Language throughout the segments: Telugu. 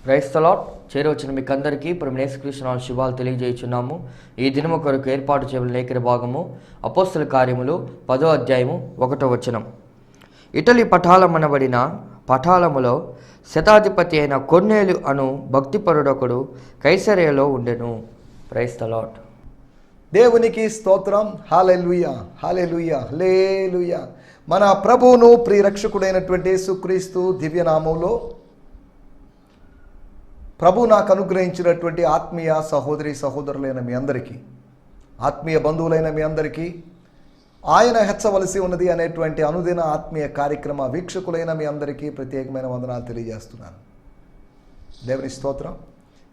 Praise the lord. చేరవచ్చిన మీకు అందరికీ ప్రభువైన యేసుక్రీస్తు నామమున శుభాలు తెలియజేయుచున్నాము. ఈ దినము కొరకు ఏర్పాటు చేయబడిన లేఖన భాగము అపోస్తల కార్యములు 10వ అధ్యాయము 1వ వచనం. ఇటలీ పటాలమనబడిన పటాలములో శతాధిపతి అయిన కొర్నేలు అను భక్తిపరుడొకడు కైసరయలో ఉండెను. Praise the Lord. దేవునికి స్తోత్రం. హల్లెలూయా, హల్లెలూయా, హల్లెలూయా. మన ప్రభువును ప్రియరక్షకుడైనటువంటి యేసుక్రీస్తు దివ్యనామంలో ప్రభు నాకు అనుగ్రహించినటువంటి ఆత్మీయ సహోదరి సహోదరులైన మీ అందరికీ, ఆత్మీయ బంధువులైన మీ అందరికీ, ఆయన హెచ్చవలసి ఉన్నది అనేటువంటి అనుదిన ఆత్మీయ కార్యక్రమ వీక్షకులైన మీ అందరికీ ప్రత్యేకమైన వందనాలు తెలియజేస్తున్నాను. దేవుని స్తోత్రం.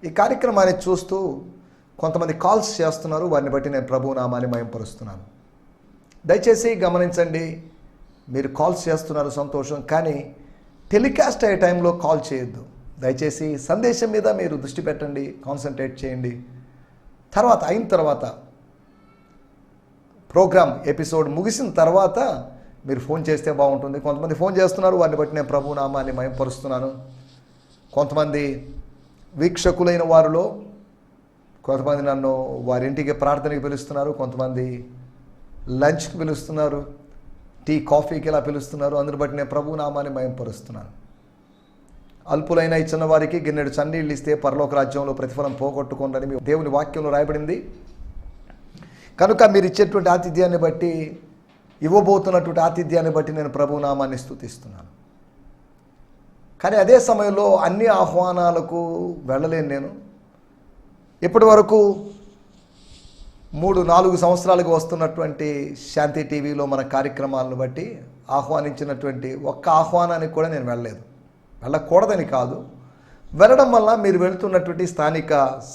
ఈ కార్యక్రమాన్ని చూస్తూ కొంతమంది కాల్స్ చేస్తున్నారు. వారిని బట్టి నేను ప్రభు నామాన్ని మహిమపరుస్తున్నాను. దయచేసి గమనించండి, మీరు కాల్స్ చేస్తున్నారు సంతోషం, కానీ టెలికాస్ట్ అయ్యే టైంలో కాల్ చేయొద్దు. దయచేసి సందేశం మీద మీరు దృష్టి పెట్టండి, కాన్సన్ట్రేట్ చేయండి. అయిన తర్వాత ప్రోగ్రామ్ ఎపిసోడ్ ముగిసిన తర్వాత మీరు ఫోన్ చేస్తే బాగుంటుంది. కొంతమంది ఫోన్ చేస్తున్నారు, వారిని బట్టి నేను ప్రభు నామాన్ని మహిమపరుస్తున్నాను. కొంతమంది వీక్షకులైన వారిలో కొంతమంది నన్ను వారింటికి ప్రార్థనకి పిలుస్తున్నారు, కొంతమంది లంచ్కి పిలుస్తున్నారు, టీ కాఫీకి ఇలా పిలుస్తున్నారు. అందుని బట్టి నేను ప్రభు నామాన్ని మహిమపరుస్తున్నాను. అల్పులైన ఇచ్చిన వారికి గిన్నెడు చన్నీళ్ళు ఇస్తే పరలోక రాజ్యంలో ప్రతిఫలం పోగొట్టుకోండి మీ దేవుని వాక్యంలో రాయబడింది. కనుక మీరు ఇచ్చేటువంటి ఆతిథ్యాన్ని బట్టి, ఇవ్వబోతున్నటువంటి ఆతిథ్యాన్ని బట్టి నేను ప్రభు నామాన్ని స్తుతిస్తున్నాను. కానీ అదే సమయంలో అన్ని ఆహ్వానాలకు వెళ్ళలేను. నేను ఇప్పటి వరకు 3-4 సంవత్సరాలుగా వస్తున్నటువంటి శాంతి టీవీలో మన కార్యక్రమాలను బట్టి ఆహ్వానించినటువంటి ఒక్క ఆహ్వానానికి కూడా నేను వెళ్ళకూడదని కాదు, వెళ్ళడం వల్ల మీరు వెళ్తున్నటువంటి స్థానిక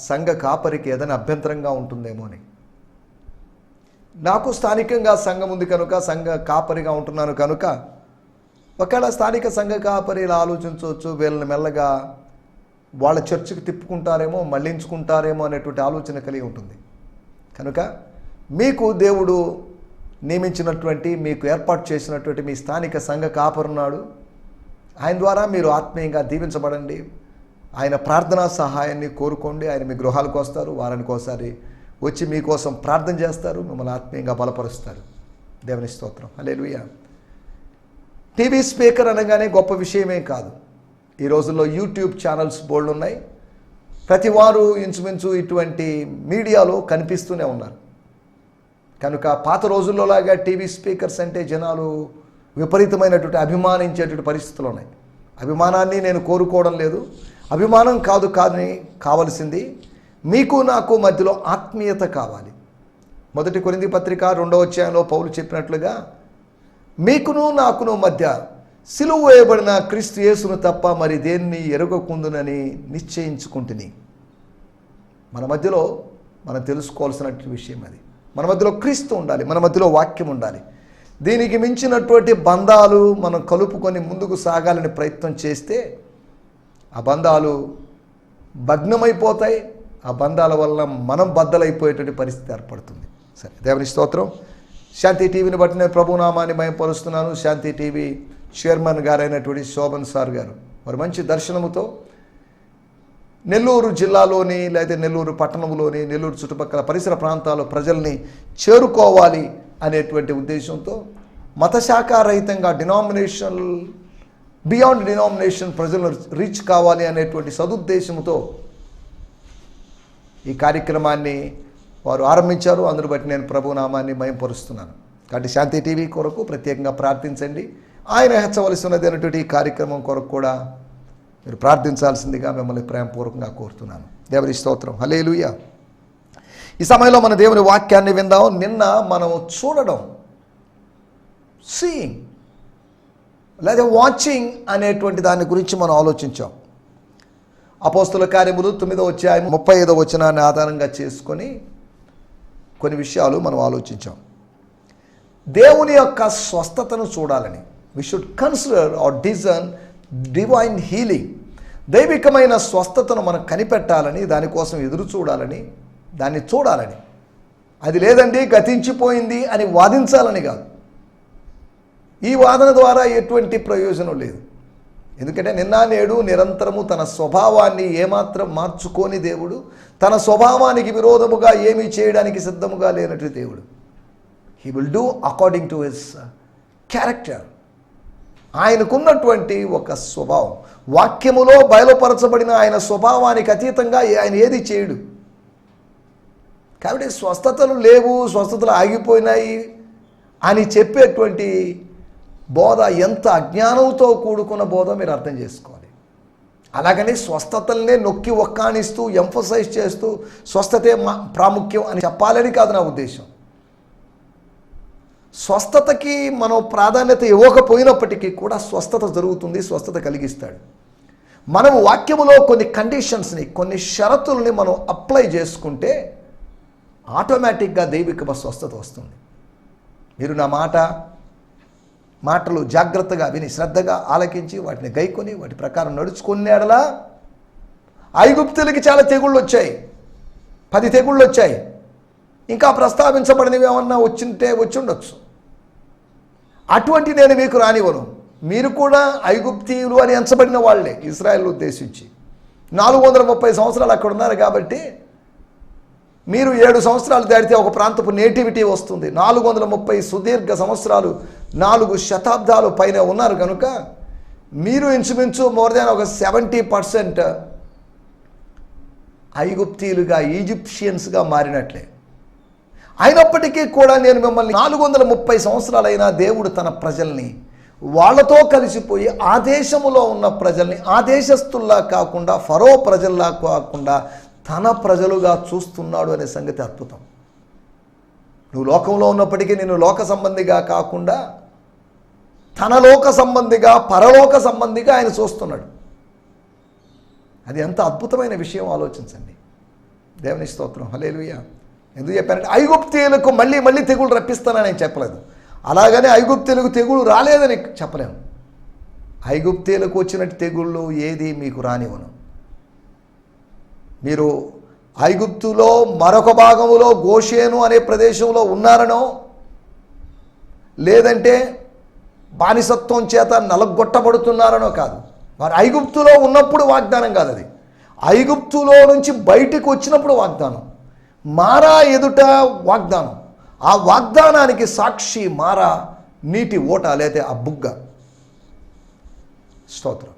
సంఘ కాపరికి ఏదైనా అభ్యంతరంగా ఉంటుందేమో అని. నాకు స్థానికంగా సంఘం ఉంది కనుక, సంఘ కాపరిగా ఉంటున్నాను కనుక, ఒకవేళ స్థానిక సంఘ కాపరి ఇలా ఆలోచించవచ్చు, వీళ్ళని మెల్లగా వాళ్ళ చర్చికి తిప్పుకుంటారేమో, మళ్ళించుకుంటారేమో అనేటువంటి ఆలోచన కలిగి ఉంటుంది. కనుక మీకు దేవుడు నియమించినటువంటి, మీకు ఏర్పాటు చేసినటువంటి మీ స్థానిక సంఘ కాపరున్నాడు. ఆయన ద్వారా మీరు ఆత్మీయంగా దీవించబడండి. ఆయన ప్రార్థనా సహాయాన్ని కోరుకోండి. ఆయన మీ గృహాలకు వస్తారు, వారానికి ఒకసారి వచ్చి మీకోసం ప్రార్థన చేస్తారు, మిమ్మల్ని ఆత్మీయంగా బలపరుస్తారు. దేవుని స్తోత్రం. హల్లెలూయా. టీవీ స్పీకర్ అనగానే గొప్ప విషయమే కాదు. ఈ రోజుల్లో యూట్యూబ్ ఛానల్స్ బోల్డ్ ఉన్నాయి. ప్రతి వారు ఇంచుమించు ఇటువంటి మీడియాలో కనిపిస్తూనే ఉన్నారు. కనుక పాత రోజుల్లో లాగా టీవీ స్పీకర్స్ అంటే జనాలు విపరీతమైనటువంటి అభిమానించేటువంటి పరిస్థితులు ఉన్నాయి. అభిమానాన్ని నేను కోరుకోవడం లేదు, అభిమానం కాదని కావలసింది మీకు నాకు మధ్యలో ఆత్మీయత కావాలి. 1 కొరింథీ పత్రిక 2వ అధ్యాయంలో పౌలు చెప్పినట్లుగా, మీకును నాకును మధ్య సిలువ వేయబడిన క్రీస్తు యేసును తప్ప మరి దేన్ని ఎరుగకుందునని నిశ్చయించుకుంటుని. మన మధ్యలో మనం తెలుసుకోవాల్సినటువంటి విషయం అది. మన మధ్యలో క్రీస్తు ఉండాలి, మన మధ్యలో వాక్యం ఉండాలి. దీనికి మించినటువంటి బంధాలు మనం కలుపుకొని ముందుకు సాగాలని ప్రయత్నం చేస్తే ఆ బంధాలు భగ్నమైపోతాయి. ఆ బంధాల వల్ల మనం బద్దలైపోయేటువంటి పరిస్థితి ఏర్పడుతుంది. సరే, దేవుని స్తోత్రం. శాంతి టీవీని బట్టి నేను ప్రభునామాన్ని మహిమపరుస్తున్నాను. శాంతి టీవీ చైర్మన్ గారైనటువంటి శోభన్ సార్ గారు వారు మంచి దర్శనముతో నెల్లూరు జిల్లాలోని లేదా నెల్లూరు పట్టణంలోని, నెల్లూరు చుట్టుపక్కల పరిసర ప్రాంతాల్లో ప్రజల్ని చేరుకోవాలి అనేటువంటి ఉద్దేశంతో మతశాఖారహితంగా బియాండ్ డినామినేషన్ ప్రజలను రీచ్ కావాలి అనేటువంటి సదుద్దేశంతో ఈ కార్యక్రమాన్ని వారు ఆరంభించారు. అందును బట్టి నేను ప్రభునామాన్ని మహిమపరుస్తున్నాను. కాబట్టి శాంతి టీవీ కొరకు ప్రత్యేకంగా ప్రార్థించండి. ఆయన హెచ్చవలసి ఉన్నది అనేటువంటి ఈ కార్యక్రమం కొరకు కూడా మీరు ప్రార్థించాల్సిందిగా మిమ్మల్ని ప్రేమపూర్వకంగా కోరుతున్నాను. దేవుని స్తోత్రం. హల్లెలూయా. ఈ సమయంలో మన దేవుని వాక్యాన్ని విందాం. నిన్న మనం చూడడం, సీయింగ్ లేదా వాచింగ్ అనేటువంటి దాని గురించి మనం ఆలోచించాం. అపోస్తల కార్యములు 9వ అధ్యాయం 35వ వచనాన్ని ఆధారంగా చేసుకొని కొన్ని విషయాలు మనం ఆలోచించాం. దేవుని యొక్క స్వస్థతను చూడాలని, we should consider or discern divine healing. దైవికమైన స్వస్థతను మనం కనిపెట్టాలని, దానికోసం ఎదురు చూడాలని, దాన్ని చూడాలని. అది లేదండి గతించిపోయింది అని వాదించాలని కాదు. ఈ వాదన ద్వారా ఎటువంటి ప్రయోజనం లేదు. ఎందుకంటే నిన్న నేడు నిరంతరము తన స్వభావాన్ని ఏమాత్రం మార్చుకోని దేవుడు, తన స్వభావానికి విరోధముగా ఏమీ చేయడానికి సిద్ధముగా లేనట్టు దేవుడు. He will do according to his character. ఆయనకున్నటువంటి ఒక స్వభావం, వాక్యములో బయలుపరచబడిన ఆయన స్వభావానికి అతీతంగా ఆయన ఏది చేయడు. కాబట్టి స్వస్థతలు లేవు, స్వస్థతలు ఆగిపోయినాయి అని చెప్పేటువంటి బోధ ఎంత అజ్ఞానంతో కూడుకున్న బోధ మీరు అర్థం చేసుకోవాలి. అలాగని స్వస్థతల్నే నొక్కి ఒక్కానిస్తూ ఎంఫసైజ్ చేస్తూ స్వస్థతే ప్రాముఖ్యం అని చెప్పాలని కాదు నా ఉద్దేశం. స్వస్థతకి మనం ప్రాధాన్యత ఇవ్వకపోయినప్పటికీ కూడా స్వస్థత జరుగుతుంది, స్వస్థత కలిగిస్తాడు. మనం వాక్యములో కొన్ని కండిషన్స్ని, కొన్ని షరతుల్ని మనం అప్లై చేసుకుంటే ఆటోమేటిక్గా దైవిక స్వస్థత వస్తుంది. మీరు నా మాటలు జాగ్రత్తగా విని శ్రద్ధగా ఆలకించి వాటిని గైకొని వాటి ప్రకారం నడుచుకునేడలా ఐగుప్తులకి చాలా తెగుళ్ళు వచ్చాయి, 10 తెగుళ్ళు వచ్చాయి. ఇంకా ప్రస్తావించబడినవి ఏమన్నా వచ్చి ఉండొచ్చు. అటువంటి నేను మీకు రానివ్వను. మీరు కూడా ఐగుప్తీయులు అని ఎంచబడిన వాళ్ళే, ఇశ్రాయేల్ ఉద్దేశించి 430 సంవత్సరాలు అక్కడ ఉన్నారు. కాబట్టి మీరు 7 సంవత్సరాలు దాటితే ఒక ప్రాంతపు నేటివిటీ వస్తుంది. 430 సుదీర్ఘ సంవత్సరాలు, 4 శతాబ్దాలు పైన ఉన్నారు కనుక మీరు ఇంచుమించు మోర్ దాన్ ఒక 70% ఐగుప్తీయులుగా, ఈజిప్షియన్స్గా మారినట్లే. అయినప్పటికీ కూడా నేను మిమ్మల్ని 430 సంవత్సరాలైనా దేవుడు తన ప్రజల్ని వాళ్ళతో కలిసిపోయి ఆ దేశములో ఉన్న ప్రజల్ని ఆ దేశస్తుల్లా కాకుండా, ఫరో ప్రజల్లా కాకుండా తన ప్రజలుగా చూస్తున్నాడు అనే సంగతి అద్భుతం. నువ్వు లోకంలో ఉన్నప్పటికీ నేను లోక సంబంధిగా కాకుండా తన లోక సంబంధిగా, పరలోక సంబంధిగా ఆయన చూస్తున్నాడు. అది ఎంత అద్భుతమైన విషయం ఆలోచించండి. దేవుని స్తోత్రం, హల్లెలూయా. ఎందుకు చెప్పానంటే ఐగుప్తీయులకు మళ్ళీ తెగులు రప్పిస్తానని నేను చెప్పలేదు. అలాగనే ఐగుప్తీయులకు తెగులు రాలేదని చెప్పలేము. ఐగుప్తీయులకు వచ్చినట్టు తెగుళ్ళు ఏది మీకు రానివ్వను. మీరు ఐగుప్తులో మరొక భాగంలో గోషేను అనే ప్రదేశంలో ఉన్నారనో, లేదంటే బానిసత్వం చేత నలగొట్టబడుతున్నారనో కాదు. వారు ఐగుప్తులో ఉన్నప్పుడు వాగ్దానం కాదు అది. ఐగుప్తులో నుంచి బయటికి వచ్చినప్పుడు వాగ్దానం. మారా ఎదుట వాగ్దానం. ఆ వాగ్దానానికి సాక్షి మారా నీటి ఓట, లేతే ఆ బుగ్గ. స్తోత్రం.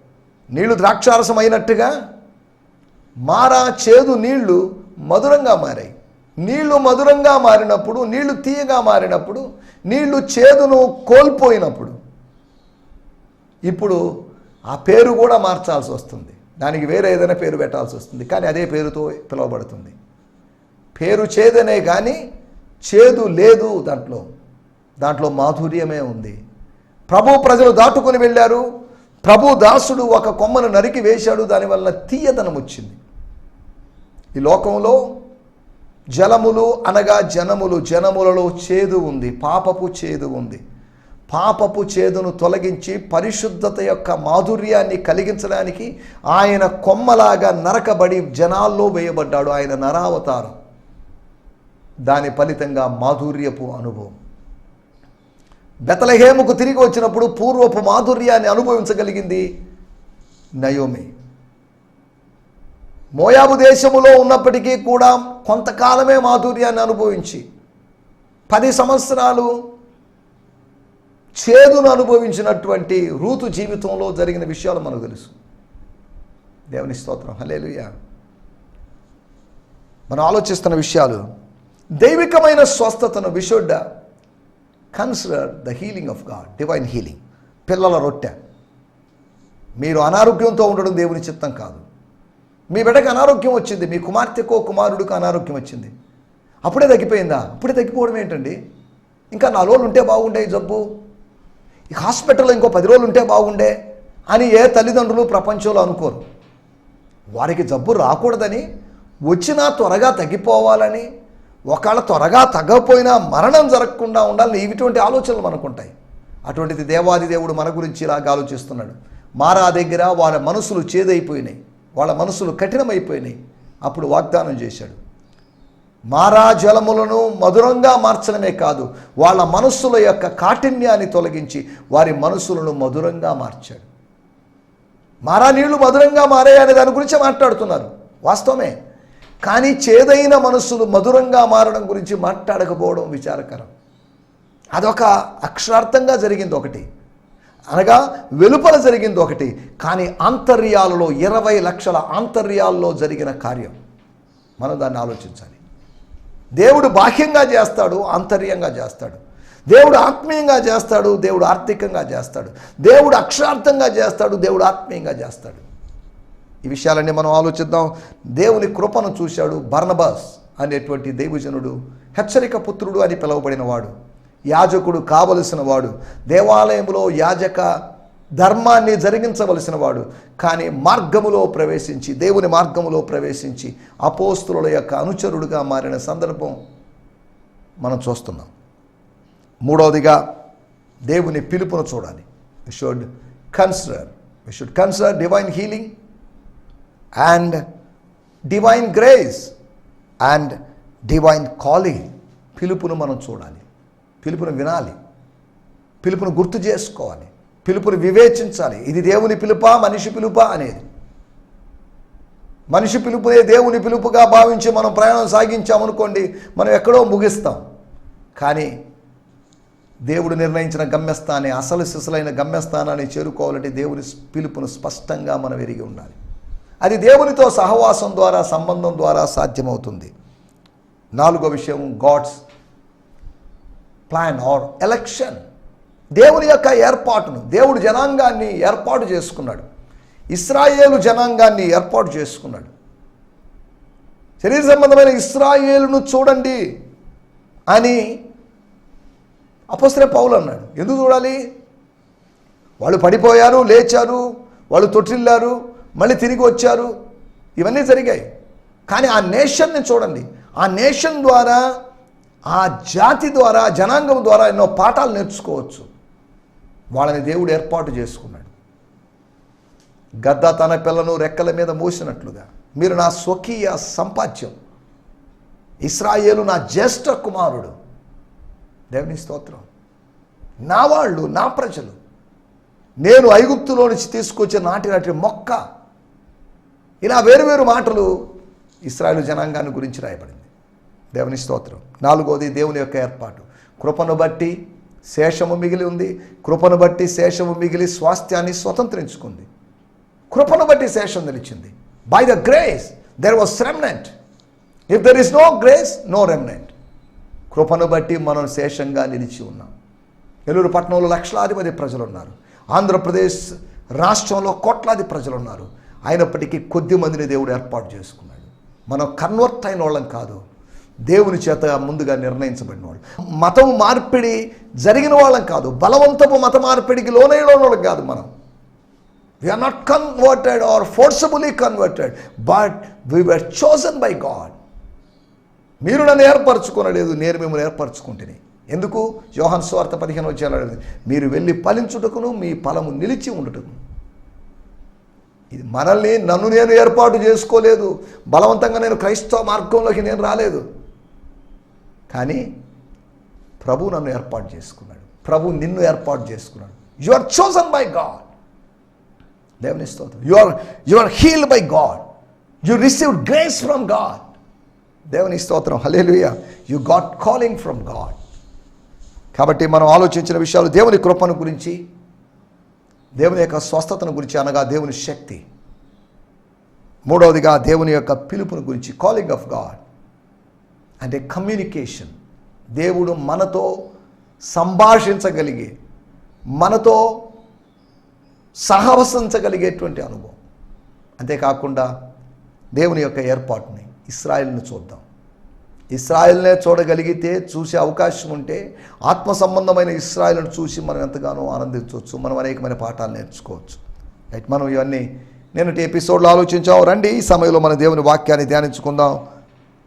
నీళ్లు ద్రాక్షారసం అయినట్టుగా మారా చేదు నీళ్లు మధురంగా మారాయి. నీళ్లు మధురంగా మారినప్పుడు, నీళ్లు తీయగా మారినప్పుడు, నీళ్లు చేదును కోల్పోయినప్పుడు ఇప్పుడు ఆ పేరు కూడా మార్చాల్సి వస్తుంది. దానికి వేరే ఏదైనా పేరు పెట్టాల్సి వస్తుంది, కానీ అదే పేరుతో పిలువబడుతుంది. పేరు చేదనే కానీ చేదు లేదు దాంట్లో మాధుర్యమే ఉంది. ప్రభు ప్రజలు దాటుకొని వెళ్ళారు. ప్రభు దాసుడు ఒక కొమ్మను నరికి వేశాడు, దానివల్ల తీయదనం వచ్చింది. ఈ లోకంలో జలములు అనగా జనములలో చేదు ఉంది, పాపపు చేదు ఉంది. పాపపు చేదును తొలగించి పరిశుద్ధత యొక్క మాధుర్యాన్ని కలిగించడానికి ఆయన కొమ్మలాగా నరకబడి జనాల్లో వేయబడ్డాడు. ఆయన నరావతారం. దాని ఫలితంగా మాధుర్యపు అనుభవం. బెతలెహేముకు తిరిగి వచ్చినప్పుడు పూర్వపు మాధుర్యాన్ని అనుభవించగలిగింది నయోమి. మోయాబు దేశములో ఉన్నప్పటికీ కూడా కొంతకాలమే మాధుర్యాన్ని అనుభవించి 10 సంవత్సరాలు చేదును అనుభవించినటువంటి రూతు జీవితంలో జరిగిన విషయాలు మనకు తెలుసు. దేవుని స్తోత్రం, హల్లెలూయా. మనం ఆలోచిస్తున్న విషయాలు దైవికమైన స్వస్థతను we should consider the healing of God, divine healing. పిల్లల రొట్టె. మీరు అనారోగ్యంతో ఉండడం దేవుని చిత్తం కాదు. మీ బిడ్డకు అనారోగ్యం వచ్చింది, మీ కుమార్తెకో కుమారుడికి అనారోగ్యం వచ్చింది, అప్పుడే తగ్గిపోయిందా? అప్పుడే తగ్గిపోవడం ఏంటండి? ఇంకా 4 రోజులు ఉంటే బాగుండే ఈ జబ్బు, ఈ హాస్పిటల్లో ఇంకో 10 రోజులు ఉంటే బాగుండే అని ఏ తల్లిదండ్రులు ప్రపంచంలో అనుకోరు. వారికి జబ్బు రాకూడదని, వచ్చినా త్వరగా తగ్గిపోవాలని, ఒకవేళ త్వరగా తగ్గకపోయినా మరణం జరగకుండా ఉండాలని ఇటువంటి ఆలోచనలు మనకుంటాయి. అటువంటిది దేవాది దేవుడు మన గురించి ఇలాగ ఆలోచిస్తున్నాడు. మారా దగ్గర వాళ్ళ మనసులు చేదైపోయినాయి, వాళ్ళ మనసులు కఠినమైపోయినాయి. అప్పుడు వాగ్దానం చేశాడు, మారా జలములను మధురంగా మార్చడమే కాదు, వాళ్ళ మనస్సుల యొక్క కాఠిన్యాన్ని తొలగించి వారి మనస్సులను మధురంగా మార్చాడు. మారా నీళ్లు మధురంగా మారాయి అనే దాని గురించి మాట్లాడుతున్నారు, వాస్తవమే. కానీ చేదైన మనస్సులు మధురంగా మారడం గురించి మాట్లాడకపోవడం విచారకరం. అదొక అక్షరార్థంగా జరిగింది ఒకటి, అనగా వెలుపల జరిగింది ఒకటి, కానీ ఆంతర్యాలలో 20 లక్షల ఆంతర్యాల్లో జరిగిన కార్యం. మనం దాన్ని ఆలోచించాలి. దేవుడు బాహ్యంగా చేస్తాడు, ఆంతర్యంగా చేస్తాడు. దేవుడు ఆత్మీయంగా చేస్తాడు, దేవుడు ఆర్థికంగా చేస్తాడు. దేవుడు అక్షరార్థంగా చేస్తాడు, దేవుడు ఆత్మీయంగా చేస్తాడు. ఈ విషయాలన్నీ మనం ఆలోచిద్దాం. దేవుని కృపను చూశాడు బర్నబాస్ అనేటువంటి దైవజనుడు. హెచ్చరిక పుత్రుడు అని పిలువబడిన వాడు, యాజకుడు కావలసిన వాడు, దేవాలయంలో యాజక ధర్మాన్ని జరిగించవలసిన వాడు. కానీ మార్గములో ప్రవేశించి, దేవుని మార్గములో ప్రవేశించి అపోస్తుల యొక్క అనుచరుడుగా మారిన సందర్భం మనం చూస్తున్నాం. మూడవదిగా దేవుని పిలుపును చూడాలి. We should consider divine healing and divine grace and divine calling. పిలుపును మనం చూడాలి, పిలుపును వినాలి, పిలుపును గుర్తు చేసుకోవాలి, పిలుపును వివేచించాలి. ఇది దేవుని పిలుపా, మనిషి పిలుపా అనేది. మనిషి పిలుపునే దేవుని పిలుపుగా భావించి మనం ప్రయాణం సాగించామనుకోండి, మనం ఎక్కడో ముగిస్తాం. కానీ దేవుడు నిర్ణయించిన గమ్యస్థానే, అసలు సిసలైన గమ్యస్థానాన్ని చేరుకోవాలంటే దేవుని పిలుపును స్పష్టంగా మనం ఎరిగి ఉండాలి. అది దేవునితో సహవాసం ద్వారా, సంబంధం ద్వారా సాధ్యమవుతుంది. నాలుగో విషయం, గాడ్స్ ప్లాన్ ఆర్ ఎలక్షన్. దేవుని యొక్క ఏర్పాటును, దేవుడు జనాంగాన్ని ఏర్పాటు చేసుకున్నాడు. ఇశ్రాయేలు జనాంగాన్ని ఏర్పాటు చేసుకున్నాడు. శరీర సంబంధమైన ఇశ్రాయేలును చూడండి అని అపోస్తలుడైన పౌలు అన్నాడు. ఎందుకు చూడాలి? వాళ్ళు పడిపోయారు, లేచారు, వాళ్ళు తొట్టిల్లారు, మళ్ళీ తిరిగి వచ్చారు, ఇవన్నీ జరిగాయి. కానీ ఆ నేషన్ని చూడండి. ఆ నేషన్ ద్వారా, ఆ జాతి ద్వారా, జనాంగం ద్వారా ఎన్నో పాఠాలు నేర్చుకోవచ్చు. వాళ్ళని దేవుడు ఏర్పాటు చేసుకున్నాడు. గద్ద తన పిల్లను రెక్కల మీద మోసినట్లుగా మీరు నా స్వకీయ సంపాద్యం, ఇశ్రాయేలు నా జ్యేష్ఠ కుమారుడు. దేవుని స్తోత్రం. నా వాళ్ళు, నా ప్రజలు, నేను ఐగుప్తులో నుంచి తీసుకొచ్చి నాటి మొక్క. ఇలా వేరువేరు మాటలు ఇశ్రాయేలు జనాంగాన్ని గురించి రాయబడింది. దేవుని స్తోత్రం. నాలుగోది, దేవుని యొక్క ఏర్పాటు. కృపను బట్టి శేషము మిగిలి ఉంది. కృపను బట్టి శేషము మిగిలి స్వాస్థ్యాన్ని స్వతంత్రించుకుంది. కృపను బట్టి శేషం నిలిచింది. By the grace there was remnant. If there is no grace, no remnant. కృపను బట్టి మనం శేషంగా నిలిచి ఉన్నాం. నెల్లూరు పట్టణంలో లక్షలాది మంది ప్రజలు ఉన్నారు. ఆంధ్రప్రదేశ్ రాష్ట్రంలో కోట్లాది ప్రజలు ఉన్నారు. అయినప్పటికీ కొద్ది మందిని దేవుడు ఏర్పాటు చేసుకున్నాడు. మనం కన్వర్ట్ అయిన వాళ్ళం కాదు, దేవుని చేత ముందుగా నిర్ణయించబడిన వాళ్ళు. మతం మార్పిడి జరిగిన వాళ్ళం కాదు, బలవంతపు మత మార్పిడికి లోనైన వాళ్ళం కాదు. మనం we are not converted or forcibly converted, but we were chosen by God. మీరు నన్ను ఏర్పరచుకోనలేదు, నేను మిమ్మల్ని ఏర్పరచుకుంటేనే. ఎందుకు? యోహాను సువార్త 15వ అధ్యాయంలో మీరు వెళ్ళి ఫలించుటకును మీ ఫలము నిలిచి ఉండుటకును. ఇది మనల్ని, నన్ను నేను ఏర్పాటు చేసుకోలేదు. బలవంతంగా నేను క్రైస్తవ మార్గంలోకి నేను రాలేదు. కానీ ప్రభు నన్ను ఏర్పాటు చేసుకున్నాడు. ప్రభు నిన్ను ఏర్పాటు చేసుకున్నాడు. You are chosen by God. దేవుని స్తోత్రం. You are healed by God. You received grace from God. దేవుని స్తోత్రం. Hallelujah. You got calling from God. కాబట్టి మనం ఆలోచించిన విషయాలు దేవుని కృపను గురించి, దేవుని యొక్క స్వస్థతను గురించి, అనగా దేవుని శక్తి. మూడవదిగా దేవుని యొక్క పిలుపును గురించి, కాలింగ్ ఆఫ్ గాడ్. అంటే కమ్యూనికేషన్. దేవుడు మనతో సంభాషించగలిగే, మనతో సహవసించగలిగేటువంటి అనుభవం. అంతేకాకుండా దేవుని యొక్క ఏర్పాటుని, ఇశ్రాయేలును చూద్దాం. ఇశ్రాయేల్నే చూడగలిగితే, చూసే అవకాశం ఉంటే, ఆత్మ సంబంధమైన ఇశ్రాయేలును చూసి మనం ఎంతగానో ఆనందించవచ్చు. మనం అనేకమైన పాఠాలు నేర్చుకోవచ్చు. రైట్, మనం ఇవన్నీ నేనటి ఎపిసోడ్లో ఆలోచించాం. రండి, ఈ సమయంలో మన దేవుని వాక్యాన్ని ధ్యానించుకుందాం.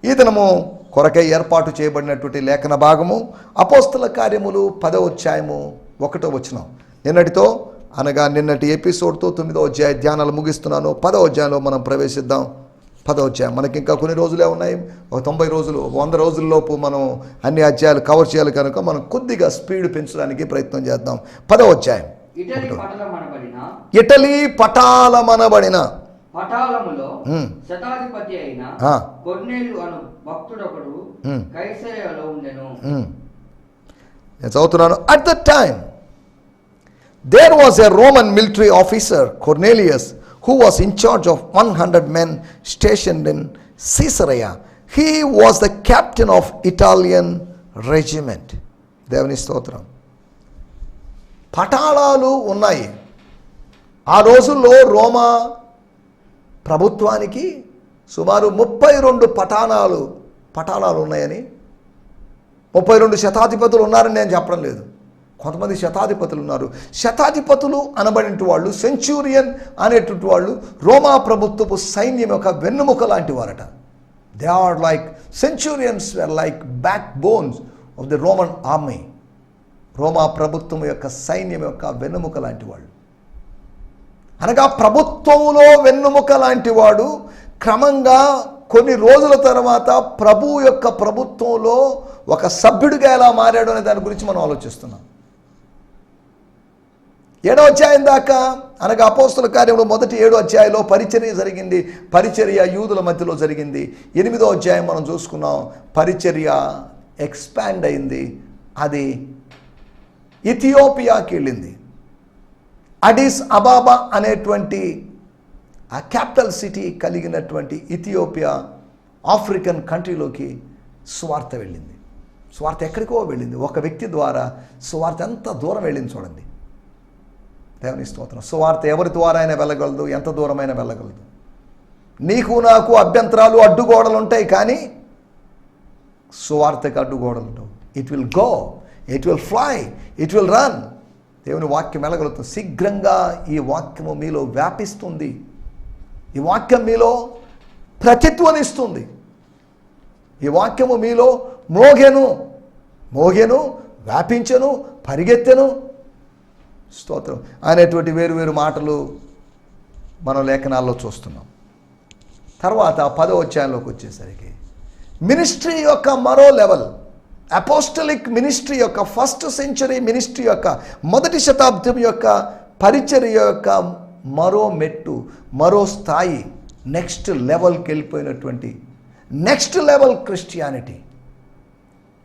ఈ దినము కొరకై ఏర్పాటు చేయబడినటువంటి లేఖన భాగము అపోస్తల కార్యములు 10వ అధ్యాయము 1వ వచనం. నిన్నటితో, అనగా నిన్నటి ఎపిసోడ్తో 9వ అధ్యాయ ధ్యానాలు ముగిస్తున్నాను. 10వ అధ్యాయంలో మనం ప్రవేశిద్దాం. 10వ అధ్యాయం. మనకి ఇంకా కొన్ని రోజులే ఉన్నాయి. ఒక 90 రోజులు, 100 రోజుల్లోపు మనం అన్ని అధ్యాయాలు కవర్ చేయాలి కనుక మనం కొద్దిగా స్పీడ్ పెంచడానికి ప్రయత్నం చేద్దాం. 10వ అధ్యాయం ఇటలీ పటలమనబడిన ఇటలీ పటాలమనబడిన పటాలములో శతాధిపతి అయిన కొర్నేలు అను భక్తుడొకడు కైసరయలో ఉండెను. నేను చదువుతున్నాను. At the time there was a Roman military officer Cornelius who was in charge of 100 men stationed in Caesarea. He was the captain of Italian regiment. దేవుని స్తోత్రం. పటాళాలు ఉన్నాయి. ఆ రోజుల్లో రోమా ప్రభుత్వానికి సుమారు 32 పటాళాలు ఉన్నాయని, 32 శతాధిపతులు ఉన్నారని నేను చెప్పడం లేదు. కొంతమంది శతాధిపతులు ఉన్నారు. శతాధిపతులు అనబడిన వాళ్ళు, సెంచూరియన్ అనేటువంటి వాళ్ళు రోమా ప్రభుత్వపు సైన్యం యొక్క వెన్నుముక లాంటి వారట. They are like centurions were like backbones of the Roman army. రోమా ప్రభుత్వం యొక్క సైన్యం యొక్క వెన్నుముక లాంటి వాళ్ళు. అనగా ప్రభుత్వంలో వెన్నుముక లాంటి వాడు క్రమంగా కొన్ని రోజుల తర్వాత ప్రభు యొక్క ప్రభుత్వంలో ఒక సభ్యుడిగా ఎలా మారాడు అనే దాని గురించి మనం ఆలోచిస్తున్నాం. 7వ అధ్యాయం దాకా అనగా అపోస్తల కార్యములు మొదటి 7 అధ్యాయంలో పరిచర్య జరిగింది. పరిచర్య యూదుల మధ్యలో జరిగింది. 8వ అధ్యాయం మనం చూసుకున్నాం. పరిచర్య ఎక్స్పాండ్ అయింది. అది ఇథియోపియాకి వెళ్ళింది. అడిస్ అబాబా అనేటువంటి ఆ క్యాపిటల్ సిటీ కలిగినటువంటి ఇథియోపియా ఆఫ్రికన్ కంట్రీలోకి సువార్త వెళ్ళింది. సువార్త ఎక్కడికో వెళ్ళింది. ఒక వ్యక్తి ద్వారా సువార్త ఎంత దూరం వెళ్ళింది చూడండి. దేవుని స్తోత్రం. సువార్త ఎవరి ద్వారా అయినా వెళ్ళగలదు, ఎంత దూరమైనా వెళ్ళగలదు. నీకు నాకు అభ్యంతరాలు, అడ్డుగోడలు ఉంటాయి, కానీ సువార్తకు అడ్డుగోడలు ఉండవు. It will go, it will fly, it will run. దేవుని వాక్యం వెళ్ళగలుగుతుంది. శీఘ్రంగా ఈ వాక్యము మీలో వ్యాపిస్తుంది. ఈ వాక్యం మీలో ప్రతిధ్వనిస్తుంది. ఈ వాక్యము మీలో మోగెను, వ్యాపించెను, పరిగెత్తెను. స్తోత్రం అనేటువంటి వేరు మాటలు మనం లేఖనాల్లో చూస్తున్నాం. తర్వాత 10వ అధ్యాయంలోకి వచ్చేసరికి మినిస్ట్రీ యొక్క మరో లెవెల్, అపోస్టలిక్ మినిస్ట్రీ యొక్క ఫస్ట్ సెంచరీ మినిస్ట్రీ యొక్క మొదటి శతాబ్దం యొక్క పరిచర్య యొక్క మరో మెట్టు, మరో స్థాయి, నెక్స్ట్ లెవెల్కి వెళ్ళిపోయినటువంటి నెక్స్ట్ లెవెల్ క్రిస్టియానిటీ.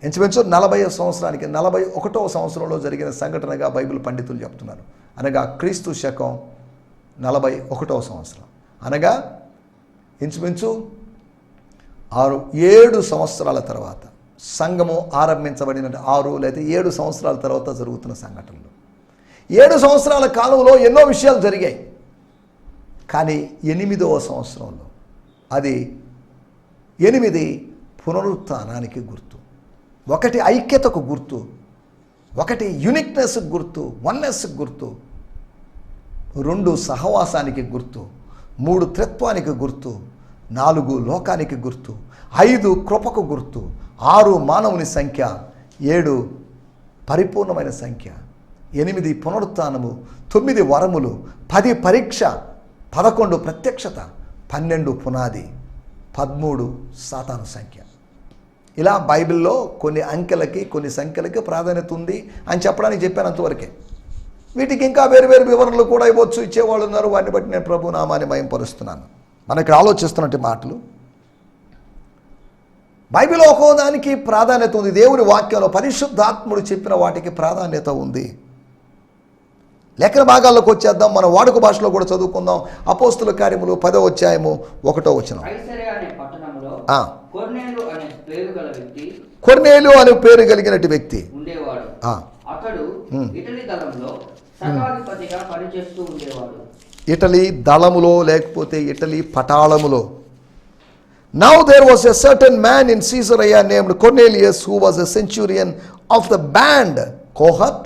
ఇంచుమించు 40వ సంవత్సరానికి 41వ సంవత్సరంలో జరిగిన సంఘటనగా బైబిల్ పండితులు చెప్తున్నారు. అనగా క్రీస్తు శకం 41వ సంవత్సరం, అనగా ఇంచుమించు 7 సంవత్సరాల తర్వాత సంఘము ఆరంభించబడిన 6 లేదా 7 సంవత్సరాల తర్వాత జరుగుతున్న సంఘటనలు. 7 సంవత్సరాల కాలంలో ఎన్నో విషయాలు జరిగాయి. కానీ 8వ సంవత్సరంలో అది 8 పునరుత్థానానికి గుర్తు, 1 ఐక్యతకు గుర్తు, 1 యూనిక్నెస్కి గుర్తు, వన్నెస్కి గుర్తు, 2 సహవాసానికి గుర్తు, 3 త్రిత్వానికి గుర్తు, 4 లోకానికి గుర్తు, 5 కృపకు గుర్తు, 6 మానవుని సంఖ్య, 7 పరిపూర్ణమైన సంఖ్య, 8 పునరుత్థానము, 9 వరములు, 10 పరీక్ష, 11 ప్రత్యక్షత, 12 పునాది, 13 సాతాను సంఖ్య. ఇలా బైబిల్లో కొన్ని అంకెలకి, కొన్ని సంఖ్యలకి ప్రాధాన్యత ఉంది అని చెప్పడానికి చెప్పాను అంతవరకే. వీటికి ఇంకా వేరు వివరణలు కూడా ఇవ్వచ్చు, ఇచ్చేవాళ్ళు ఉన్నారు. వాటిని బట్టి నేను ప్రభు నామాన్ని మహింపరుస్తున్నాను. మనకి ఆలోచిస్తున్నట్టు మాటలు బైబిల్ ఒక్కో దానికి ప్రాధాన్యత ఉంది. దేవుని వాక్యంలో పరిశుద్ధాత్ముడు చెప్పిన వాటికి ప్రాధాన్యత ఉంది. లేఖన భాగాల్లోకి వచ్చేద్దాం. మన వాడుక భాషలో కూడా చదువుకుందాం. అపోస్తుల కార్యములు 10వ అధ్యాయము 1వ వచనం. కొర్నేలు అనే పేరు కలిగినటువంటి వ్యక్తి ఉండేవాడు. అతడు ఇటలీ దళంలో శతాధిపతిగా పనిచేస్తూ ఉండేవాడు. ఇటలీ దళములో లేకపోతే Italy పటాళములో. Now there was a certain man in Caesarea named Cornelius who was a centurion of the band cohort,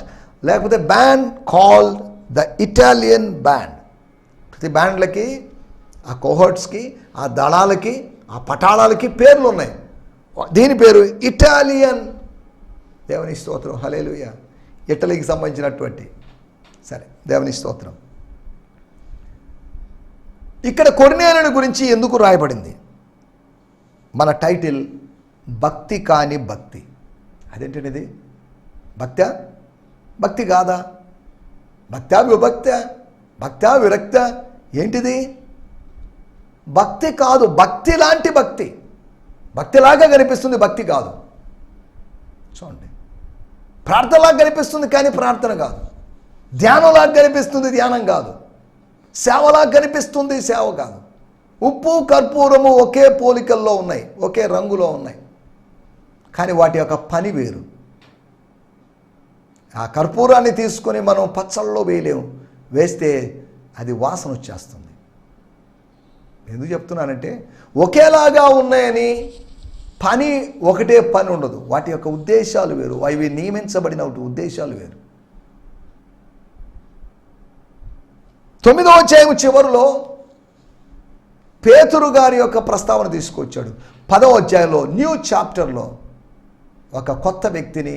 లేకపోతే band called the Italian band. ప్రతి బ్యాండ్లకి, ఆ కోహర్ట్స్కి, ఆ దళాలకి, ఆ పటాళాలకి పేర్లు ఉన్నాయి. దీని పేరు ఇటాలియన్. దేవుని స్తోత్రం, హల్లెలూయా. ఇటలీకి సంబంధించినటువంటి సరే, దేవుని స్తోత్రం. ఇక్కడ కొర్నేలుని గురించి ఎందుకు రాయబడింది? మన టైటిల్ భక్తి కాని భక్తి. అదేంటండి? భక్తి కాదా? భక్త్యా విభక్త్యా, భక్త్యా విరక్త ఏంటిది? భక్తి కాదు, భక్తి లాంటి భక్తి. భక్తిలాగా కనిపిస్తుంది, భక్తి కాదు. చూడండి, ప్రార్థనలాగా కనిపిస్తుంది కానీ ప్రార్థన కాదు. ధ్యానంలాగా కనిపిస్తుంది, ధ్యానం కాదు. సేవలాగా కనిపిస్తుంది, సేవ కాదు. ఉప్పు కర్పూరము ఒకే పోలికల్లో ఉన్నాయి, ఒకే రంగులో ఉన్నాయి, కానీ వాటి యొక్క పని వేరు. ఆ కర్పూరాన్ని తీసుకొని మనం పచ్చళ్ళలో వేయలేము, వేస్తే అది వాసన వచ్చేస్తుంది. ఎందుకు చెప్తున్నానంటే ఒకేలాగా ఉన్నాయని పని ఒకటే పని ఉండదు, వాటి యొక్క ఉద్దేశాలు వేరు, అవి నియమించబడిన ఉద్దేశాలు వేరు. 9వ అధ్యాయం చివరిలో పేతురు గారి యొక్క ప్రస్తావన తీసుకొచ్చాడు. 10వ అధ్యాయంలో న్యూ చాప్టర్లో ఒక కొత్త వ్యక్తిని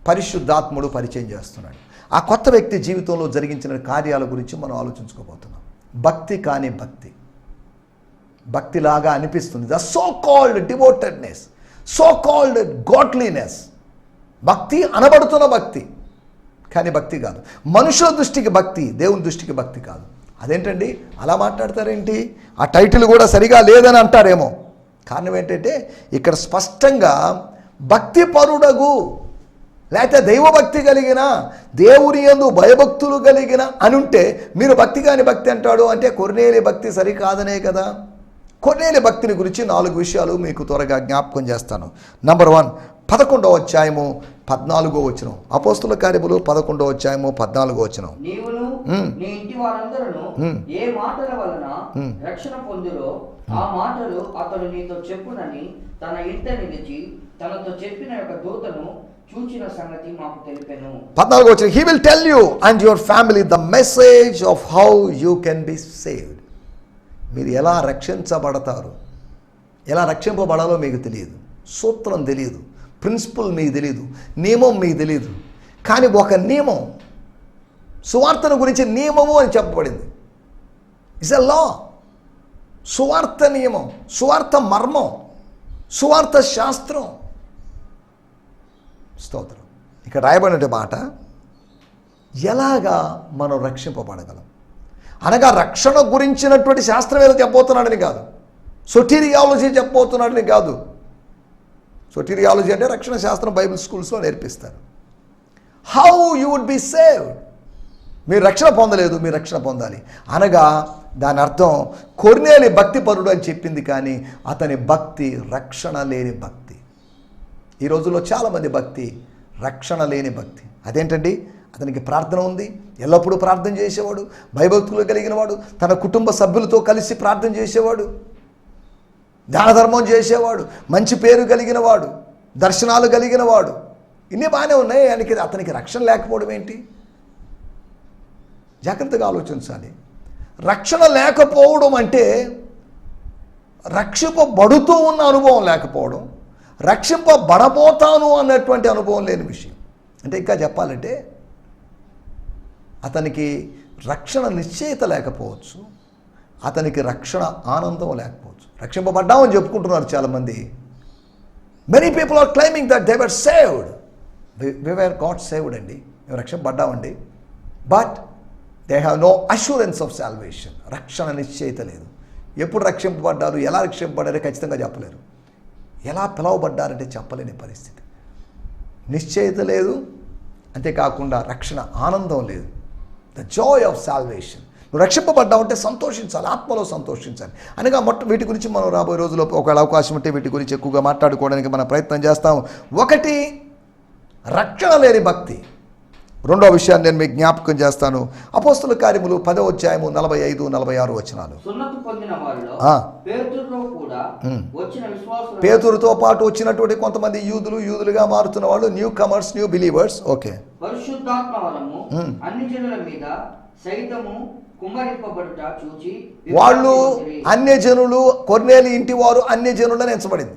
పరిశుద్ధాత్ముడు పరిచయం చేస్తున్నాడు. ఆ కొత్త వ్యక్తి జీవితంలో జరిగించిన కార్యాల గురించి మనం ఆలోచించుకోబోతున్నాం. భక్తి కాని భక్తి, భక్తిలాగా అనిపిస్తుంది. The so called devotedness, so called godliness. భక్తి అనబడుతున్న భక్తి కానీ భక్తి కాదు. మనుషుల దృష్టికి భక్తి, దేవుని దృష్టికి భక్తి కాదు. అదేంటండి అలా మాట్లాడతారేంటి? ఆ టైటిల్ కూడా సరిగా లేదని అంటారేమో. కారణం ఏంటంటే ఇక్కడ స్పష్టంగా భక్తి పరుడగు, లేకపోతే దైవభక్తి కలిగిన, దేవుని యందు భయభక్తులు కలిగిన అని ఉంటే మీరు భక్తి కాని భక్తి అంటాడు అంటే కొర్నేలి భక్తి సరికాదనే కదా. కొర్నేలి భక్తిని గురించి 4 విషయాలు మీకు త్వరగా జ్ఞాపకం చేస్తాను. నంబర్ 1, 11వ అధ్యాయము 14వ వచనం. అపోస్తుల కార్యములు 11వ అధ్యాయము 14వ వచనం. నీవును నీ ఇంటి వారందరూ ఏ మాటల వలన రక్షణ పొందురో ఆ మాటలు అతడు నీతో చెప్పునని తన ఇంట నిలిచి తనతో చెప్పిన యొక్క దూతను చూచిన సంగతి మాకు తెలిపెను. 14వ వచనం. He will tell you and your family the message of how you can be saved. మీరు ఎలా రక్షించబడతారు, ఎలా రక్షింపబడాలో మీకు తెలియదు, సూత్రం తెలియదు, ప్రిన్సిపల్ మీకు తెలియదు, నియమం మీకు తెలియదు. కానీ ఒక నియమం, సువార్తను గురించి నియమము అని చెప్పబడింది. ఇట్స్ ఎ లా. సువార్త నియమం, సువార్త మర్మం, సువార్త శాస్త్రం. స్తోత్రం. ఇక్కడ రాయబడిన మాట, ఎలాగా మనం రక్షింపబడగలం అనగా రక్షణ గురించినటువంటి శాస్త్రం ఏదో చెప్పబోతున్నాడని కాదు, సొటీరియాలజీ చెప్పబోతున్నాడని కాదు. సొటీరియాలజీ అంటే రక్షణ శాస్త్రం బైబిల్ స్కూల్స్లో నేర్పిస్తారు. How you would be saved. మీరు రక్షణ పొందలేదు, మీరు రక్షణ పొందాలి అనగా దాని అర్థం కొర్నేలి భక్తి పరుడు అని చెప్పింది, కానీ అతని భక్తి రక్షణ లేని భక్తి. ఈ రోజుల్లో చాలామంది భక్తి రక్షణ లేని భక్తి. అదేంటండి? అతనికి ప్రార్థన ఉంది, ఎల్లప్పుడూ ప్రార్థన చేసేవాడు, భయభక్తులు కలిగిన వాడు, తన కుటుంబ సభ్యులతో కలిసి ప్రార్థన చేసేవాడు, దాన ధర్మం చేసేవాడు, మంచి పేరు కలిగిన వాడు, దర్శనాలు కలిగిన వాడు, ఇన్ని బాగానే ఉన్నాయి. అతనికి రక్షణ లేకపోవడం ఏంటి? జాగ్రత్తగా ఆలోచించాలి. రక్షణ లేకపోవడం అంటే రక్షింపబడుతూ ఉన్న అనుభవం లేకపోవడం, రక్షింపబడబోతాను అన్నటువంటి అనుభవం లేని విషయం. అంటే ఇంకా చెప్పాలంటే అతనికి రక్షణ నిశ్చయిత లేకపోవచ్చు, అతనికి రక్షణ ఆనందం లేకపోవచ్చు. రక్షింపబడ్డామని చెప్పుకుంటున్నారు చాలామంది. Many people are claiming that they were saved. We were got saved అండి, మేము రక్షింపబడ్డామండి. But they have no assurance of salvation. రక్షణ నిశ్చయిత లేదు. ఎప్పుడు రక్షింపబడ్డారు, ఎలా రక్షింపబడ్డారో ఖచ్చితంగా చెప్పలేరు. ఎలా పిలవబడ్డారంటే చెప్పలేని పరిస్థితి. నిశ్చయిత లేదు, అంతేకాకుండా రక్షణ ఆనందం లేదు. The Joy of salvation. నువ్వు రక్షింపబడ్డావంటే సంతోషించాలి, ఆత్మలో సంతోషించాలి అనగా వీటి గురించి మనం రాబోయే రోజుల్లో ఒకవేళ అవకాశం ఉంటే వీటి గురించి ఎక్కువగా మాట్లాడుకోవడానికి మనం ప్రయత్నం చేస్తాం. ఒకటి, రక్షణ లేని భక్తి. రెండో విషయాన్ని నేను మీకు జ్ఞాపకం చేస్తాను. అపోస్తుల కార్యములు 10వ అధ్యాయము 45-46 వచనాలు. పేతురుతో పాటు వచ్చినటువంటి కొంతమంది యూదులుగా మారుతున్న వాళ్ళు, new comers, new believers. Okay. వాళ్ళు అన్యజనులు, కొర్నేలి ఇంటి వారు అన్యజనులని ఎంచబడింది.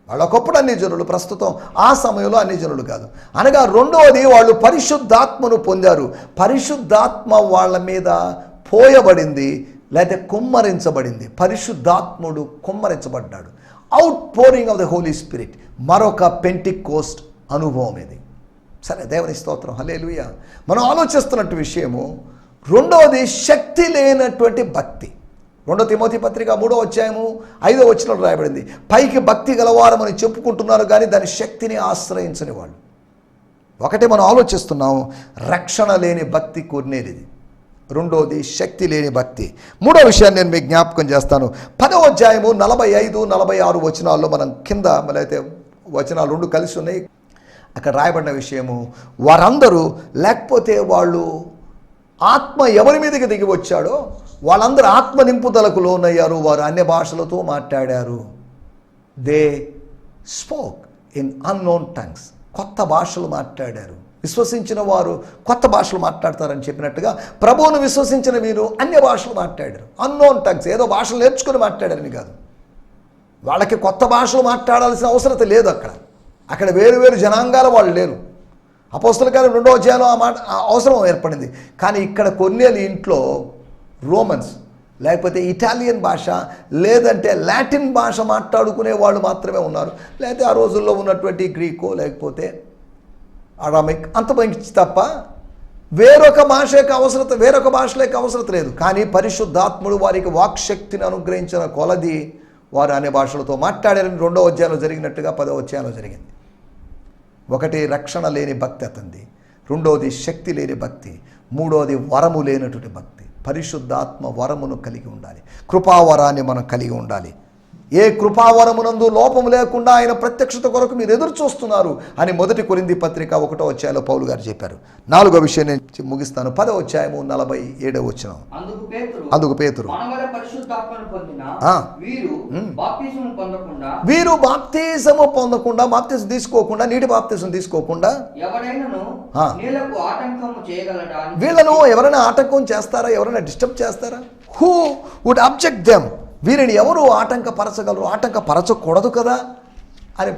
వాళ్ళు ఒకప్పుడు అన్యజనులు, ప్రస్తుతం ఆ సమయంలో అన్యజనులు కాదు. అనగా రెండవది, వాళ్ళు పరిశుద్ధాత్మను పొందారు. పరిశుద్ధాత్మ వాళ్ళ మీద పోయబడింది, లేకపోతే కుమ్మరించబడింది. పరిశుద్ధాత్ముడు కుమ్మరించబడ్డాడు. Out pouring of the Holy Spirit. మరొక పెంటికోస్ట్ అనుభవం ఇది. సరే, దేవుని స్తోత్రం, హల్లెలూయా. మనం ఆలోచిస్తున్నట్టు విషయము రెండవది శక్తి లేనటువంటి భక్తి. 2 తిమోతి పత్రిక 3వ అధ్యాయము 5వ వచనంలో రాయబడింది, పైకి భక్తి గలవారమని చెప్పుకుంటున్నారు కానీ దాని శక్తిని ఆశ్రయించని వాళ్ళు. ఒకటి మనం ఆలోచిస్తున్నాం, రక్షణ లేని భక్తి కొన్నేది. రెండోది శక్తి లేని భక్తి. మూడో విషయాన్ని నేను మీకు జ్ఞాపకం చేస్తాను. 10వ అధ్యాయము 45, 46 వచనాల్లో మనం కింద మళ్ళీ అయితే వచనాలు 2 కలిసి ఉన్నాయి. అక్కడ రాయబడిన విషయము, వారందరూ లేకపోతే వాళ్ళు ఆత్మ ఎవరి మీదకి దిగి వచ్చాడో వాళ్ళందరూ ఆత్మ నింపుదలకు లోనయ్యారు. వారు అన్య భాషలతో మాట్లాడారు. They spoke in unknown tongues. కొత్త భాషలు మాట్లాడారు. విశ్వసించిన వారు కొత్త భాషలు మాట్లాడతారని చెప్పినట్టుగా ప్రభువును విశ్వసించిన వీరు అన్య భాషలు మాట్లాడారు. అన్నోన్ టంగ్స్, ఏదో భాషలు నేర్చుకుని మాట్లాడారని కాదు. వాళ్ళకి కొత్త భాషలు మాట్లాడాల్సిన అవసరం లేదు. అక్కడ వేరు వేరు జనాంగాల వాళ్ళు లేరు. అపోస్తలుల కార్యం 2వ అధ్యాయంలో ఆ అవసరం ఏర్పడింది. కానీ ఇక్కడ కొన్నేళ్ళ ఇంట్లో రోమన్స్ లేకపోతే ఇటాలియన్ భాష లేదంటే లాటిన్ భాష మాట్లాడుకునే వాళ్ళు మాత్రమే ఉన్నారు. లేకపోతే ఆ రోజుల్లో ఉన్నటువంటి గ్రీకో లేకపోతే అరామిక్ అంత మంచి తప్ప వేరొక భాష యొక్క అవసరం లేదు. కానీ పరిశుద్ధాత్ముడు వారికి వాక్శక్తిని అనుగ్రహించిన కొలది వారు అనే భాషలతో మాట్లాడారని 2వ అధ్యాయంలో జరిగినట్టుగా 10వ అధ్యాయంలో జరిగింది. ఒకటి రక్షణ లేని భక్తి అతంది, రెండవది శక్తి లేని భక్తి, మూడవది వరము లేనటువంటి భక్తి. పరిశుద్ధాత్మ వరమును కలిగి ఉండాలి, కృపావరాన్ని మనం కలిగి ఉండాలి. ఏ కృపావరమునందు లోపము లేకుండా ఆయన ప్రత్యక్షత కొరకు మీరు ఎదురు చూస్తున్నారు అని 1 కొరింథీ పత్రిక 1వ అధ్యాయంలో పౌలు గారు చెప్పారు. 4వ విషయం నేను ముగిస్తాను. 10వ అధ్యాయము 47వ వచనం. అందుకు పేతురు, వీరు బాప్తిజము పొందకుండా బాప్తిజం తీసుకోకుండా నీటి బాప్తిజం తీసుకోకుండా వీళ్ళను ఎవరైనా ఆటంకం చేస్తారా? ఎవరైనా డిస్టర్బ్ చేస్తారా? Who would object them? వీరిని ఎవరు ఆటంకపరచగలరు? ఆటంకపరచకూడదు కదా అని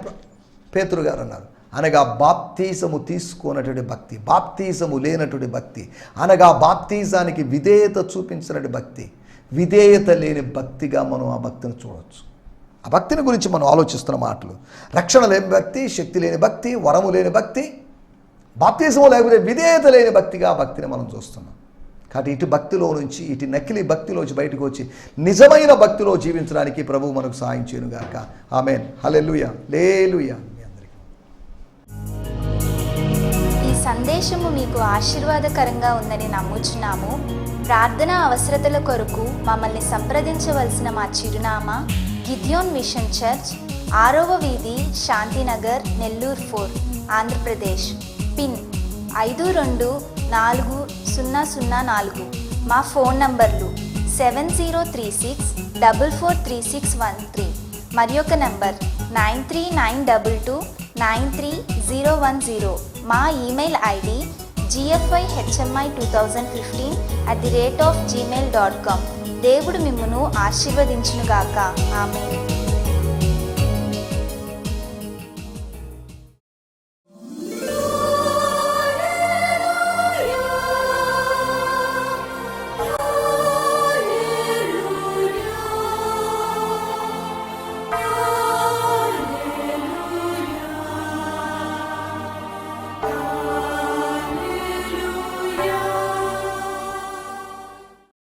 పేతురు గారు అన్నారు. అనగా బాప్తీసము తీసుకున్నటువంటి భక్తి, బాప్తీసము లేనటువంటి భక్తి, అనగా బాప్తీసానికి విధేయత చూపించినటువంటి భక్తి, విధేయత లేని భక్తిగా మనం ఆ భక్తిని చూడవచ్చు. ఆ భక్తిని గురించి మనం ఆలోచిస్తున్న మాటలు. రక్షణ లేని భక్తి, శక్తి లేని భక్తి, వరము లేని భక్తి, బాప్తీసము లేకపోతే విధేయత లేని భక్తిగా ఆ భక్తిని మనం చూస్తున్నాం. కాబట్టి ఇటు భక్తిలో నుంచి, ఇటు నకిలీ భక్తిలోంచి బయటకు వచ్చి నిజమైన భక్తిలో జీవించడానికి ప్రభువు మనకు సహాయం చేయనుగాక. ఆమేన్, హల్లెలూయా, హల్లెలూయా. ఈ సందేశము మీకు ఆశీర్వాదకరంగా ఉందని నమ్ముచున్నాము. ప్రార్థన అవసరతల కొరకు మమ్మల్ని సంప్రదించవలసిన మా చిరునామా గిద్యోన్ మిషన్ చర్చ్, 6వ వీధి, శాంతినగర్, నెల్లూరు 4, ఆంధ్రప్రదేశ్. పిన్ 524004. మా ఫోన్ నంబర్లు 7036443613 మరి ఒక నంబర్ 9392293010. మా ఈమెయిల్ ఐడి gfihmi2015@gmail.com. దేవుడు మిమ్మును ఆశీర్వదించునుగాక. ఆమేన్.